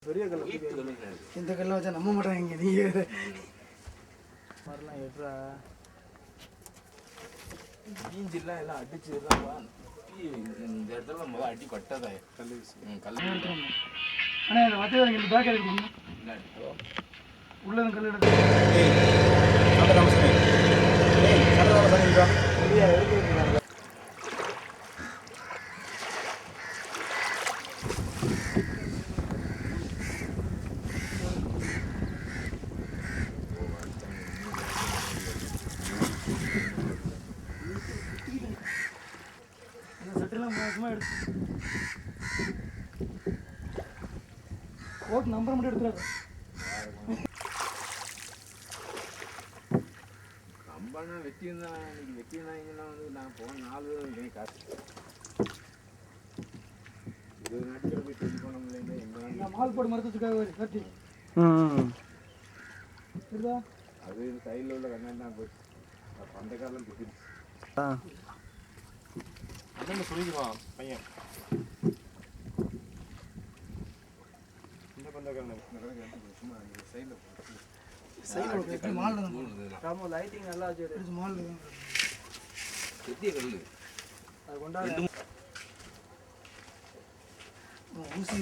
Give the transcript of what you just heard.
பெரிய கல் இந்த கல்லை வச்சா நம்ப மாட்டாங்க நீங்கள் வரலாம் எப்படா மீஞ்சிலாம் எல்லாம் அடிச்சுடுறாப்பா இந்த இடத்துல முதல் அடி பட்டதா கல் கல் ஆனால் இதை வச்சு இந்த பேக் எடுக்கணும் உள்ளது கல் எடுத்து சட்டெல்லாம் மோசமாக எடுத்து ஓட்டு நம்பர் மட்டும் எடுத்துறாரு நம்பனா வெட்டியிருந்தான் இன்னைக்கு வெட்டியிருந்தாங்கன்னா வந்து நான் போன 4 பேரும் காசு 20 நாட்கள் போய் டெலி பண்ண முடியல எங்க மால் போட்டு மறுத்துக்காக கட்டி சரிதா அது சைடில் உள்ள கண்ணாடி தான் போச்சு அந்த காலம் போயிடுச்சு அதான் சொல்லிடுவான் பையன் இந்த பந்தக்காரன் சும்மா அந்த சைடில் மால் லைட்டிங் நல்லா வச்சு மால் பெரிய கல் அது கொண்டாடு ஊசி